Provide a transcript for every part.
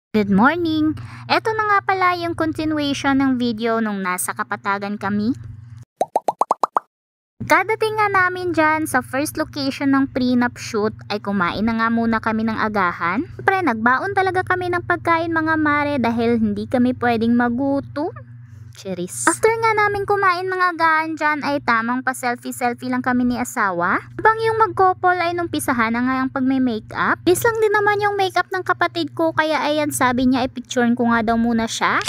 Good morning! Eto na nga pala yung continuation ng video nung nasa Kapatagan kami. Kadating nga namin dyan sa first location ng prenup shoot ay kumain na nga muna kami ng agahan. Siyempre nagbaon talaga kami ng pagkain mga mare dahil hindi kami pwedeng magutom. Cheers. After nga namin kumain ng agahan dyan ay tamang pa selfie lang kami ni asawa. Habang yung mag-couple ay nung pisahan na nga yung pag-makeup. Please lang din naman yung makeup ng kapatid ko kaya ayan sabi niya i-picturein ko nga daw muna siya.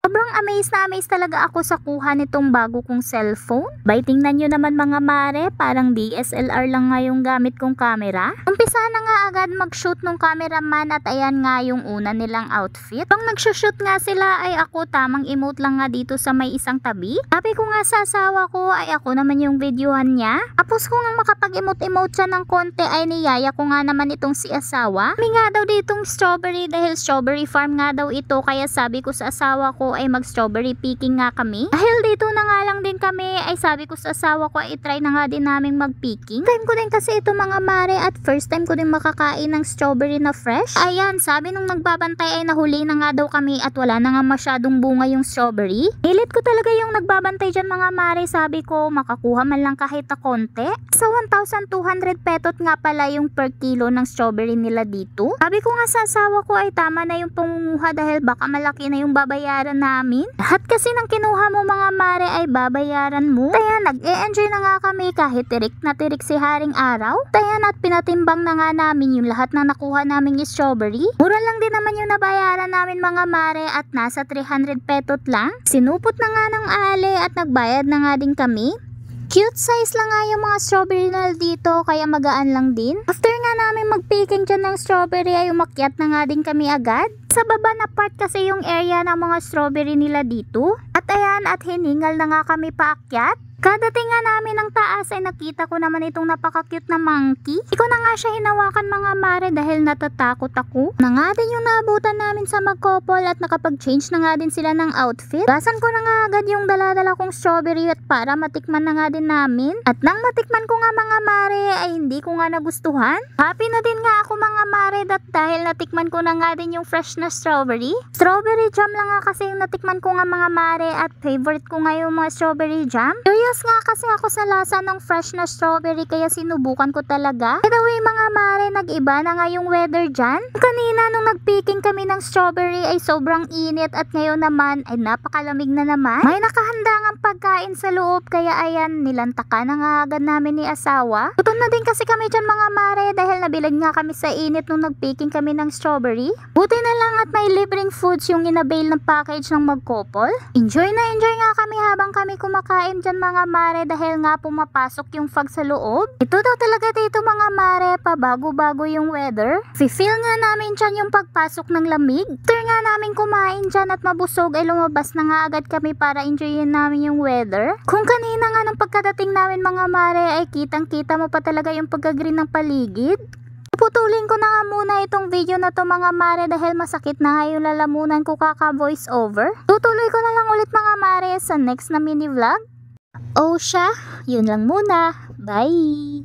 Sobrang amazed talaga ako sa kuha nitong bago kong cellphone. Bay, tingnan nyo naman mga mare, parang DSLR lang nga yung gamit kong camera. Umpisa na nga agad mag-shoot nung cameraman at ayan nga yung una nilang outfit. Pag nag-shoot nga sila ay ako tamang emote lang nga dito sa may isang tabi. Sabi ko nga sa asawa ko ay ako naman yung videohan niya. Tapos ko nga makapag-emote siya ng konti ay niyaya ko nga naman itong si asawa. May nga daw ditong strawberry dahil strawberry farm nga daw ito kaya sabi ko sa asawa ko ay mag-strawberry picking nga kami. Dahil dito na nga lang din kami ay sabi ko sa asawa ko ay try na nga din namin mag-picking. Time ko din kasi ito mga mare at first time ko din makakain ng strawberry na fresh. Ayan, sabi nung nagbabantay ay nahuli na nga daw kami at wala na nga masyadong bunga yung strawberry. Nilit ko talaga yung nagbabantay dyan mga mare, sabi ko makakuha man lang kahit na konti. Sa 1,200 petot nga pala yung per kilo ng strawberry nila dito. Sabi ko nga sa asawa ko ay tama na yung pangunguha dahil baka malaki na yung babayaran namin. Lahat kasi ng kinuha mo mga mare ay babayaran mo. Kaya nag-e-enjoy na nga kami kahit tirik na tirik si Haring Araw. Kaya at pinatimbang na nga namin yung lahat na nakuha namin yung strawberry. Mura lang din naman yung nabayaran namin mga mare at nasa 300 petot lang. Sinupot na nga ng ale at nagbayad na nga din kami. Cute size lang nga yung mga strawberry na dito kaya magaan lang din. After nga namin mag-picking dyan ng strawberry ay umakyat na nga din kami agad. Sa baba na part kasi yung area ng mga strawberry nila dito. At ayan at hiningal na nga kami paakyat. Kadating nga namin ng taas ay nakita ko naman itong napaka-cute na monkey. Hindi ko na nga siya hinawakan mga mare dahil natatakot ako. Na nga din yung naabutan namin sa mag-couple at nakapag-change na nga din sila ng outfit. Basan ko na nga agad yung daladala kong strawberry at para matikman na nga din namin. At nang matikman ko nga mga mare ay hindi ko nga nagustuhan. Happy na din nga ako mga mare dahil natikman ko na nga din yung fresh na strawberry. Strawberry jam lang nga kasi yung natikman ko nga mga mare at favorite ko nga yung mga strawberry jam. Curious nga kasi ako sa lasa ng fresh na strawberry kaya sinubukan ko talaga. By the way mga mare, nag-iba na nga yung weather dyan. Kanina nung nag-picking kami ng strawberry ay sobrang init at ngayon naman ay napakalamig na naman. May nakahanda ngang pagkain sa loob kaya ayan, nilantaka na nga agad namin ni asawa. Gutom na din kasi kami dyan mga mare dahil nabilad nga kami sa init nung nag-picking kami ng strawberry. Buti na lang at may libreng foods yung inabail ng package ng mag-couple. Enjoy na enjoy nga kami habang kami kumakain dyan mga mare dahil nga pumapasok yung fog sa loob. Ito daw talaga dito mga mare, pabago-bago yung weather. Feel nga namin dyan yung pagpasok ng lamig. After nga namin kumain dyan at mabusog ay lumabas na nga agad kami para enjoyin namin yung weather. Kung kanina nga nung pagkadating namin mga mare ay kitang-kita mo pa talaga yung pagka-green ng paligid. Putulin ko na nga muna itong video na to mga mare dahil masakit na nga yung lalamunan ko kaka-voice over. Tutuloy ko na lang ulit mga mare sa next na mini vlog. Oh siya, yun lang muna. Bye!